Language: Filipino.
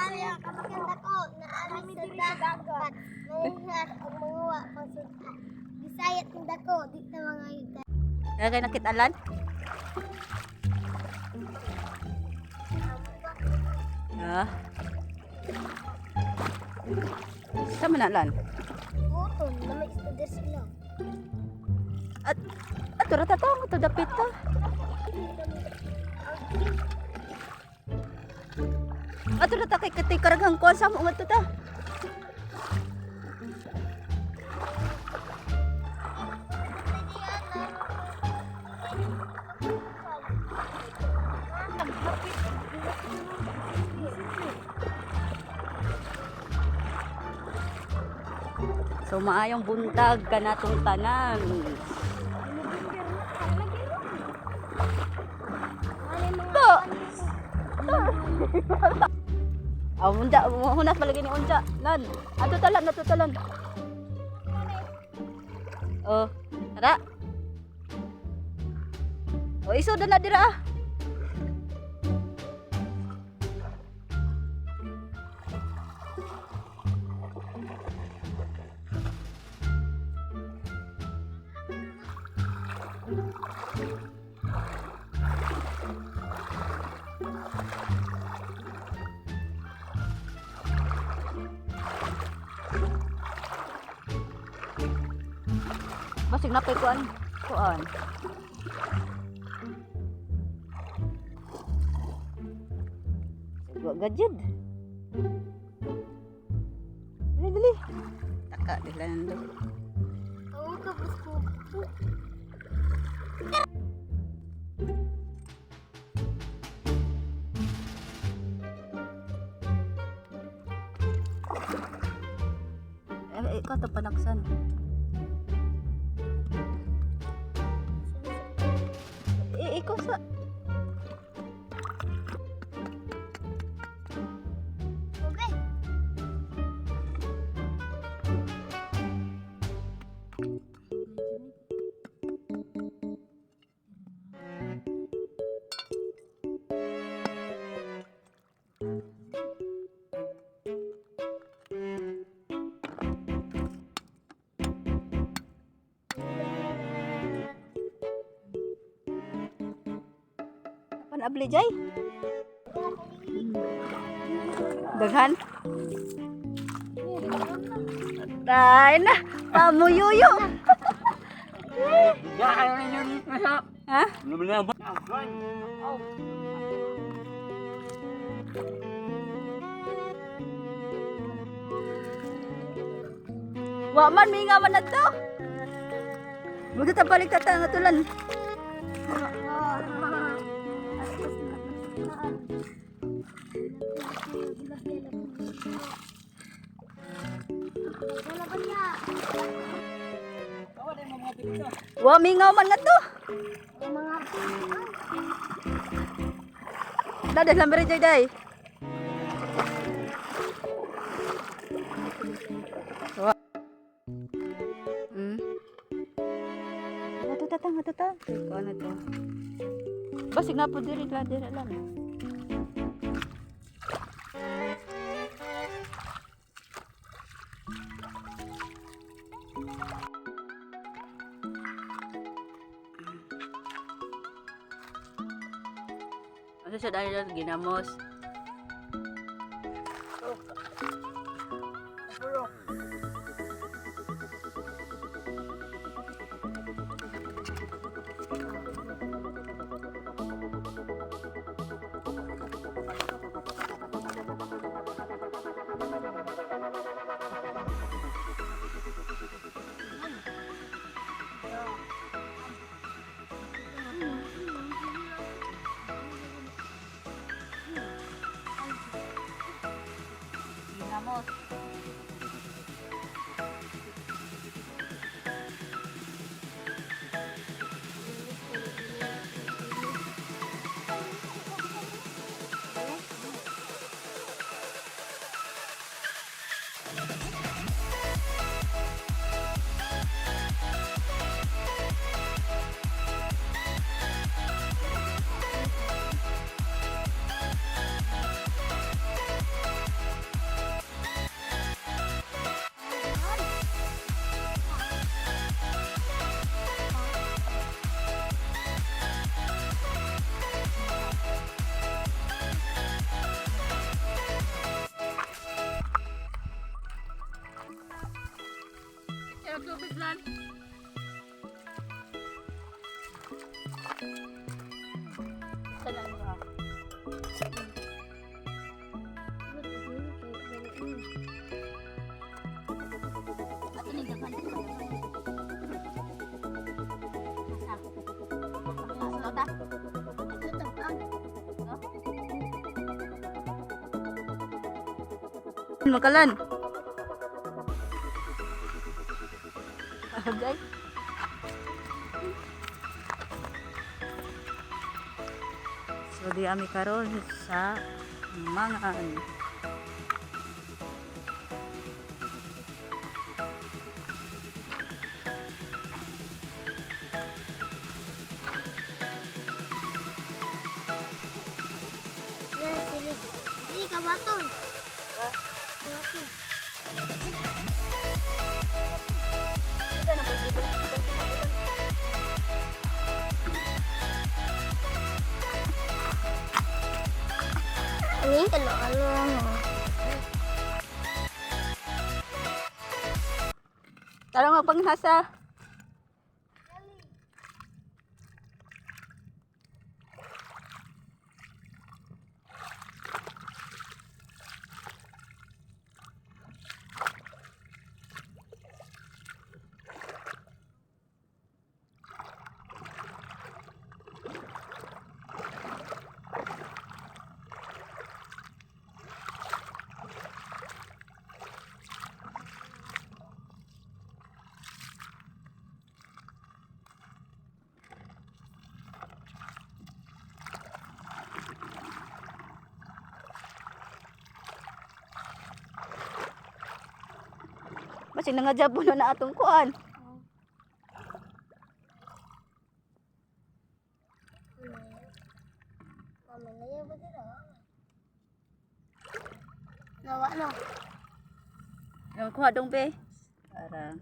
Kaya kapaganda ko na alam sa dagat. Nangyas ang mga pasukan. Bisayat ng dako dito mga yuta. Kaya nakitalan? Ah. Sama na lan. Buton na may istudar sila. At rata to mo to dapit to. Ato rata kay katay karagang kuan sa mo to ta. So maayong buntag kanatong tanan. To. Ah, munda hunas palagi ni unsa. Nan, ato talan. Oh, tara. Oh, iso na dira ah. Basig na pay kuan. Gua gajud. Dili. Taka dilan do. Oo ka busko. Ikaw to panaksan. Ikaw sa Ube. abli jay. Daghan. Dai na, pamuyuyo. Ha? Wa man minga man adto. Buto ta balik tatang atulan. Wa mingaw man nga to. Dadah lambre jay day. Ato tatang. Ko ano to? Basig na po diri lang. Ano siya dahil ginamos? tubig lan. Salan ba? Ato ni dakan. Lota. Makalan. Okay. So di ami karon sa mangan. Ini kabaton. Ini ano. Tara magpanghasa. Basig na nga jabo na atong kuan. Mamaya ba dito? Nawa no. Yung kuha dong be. Para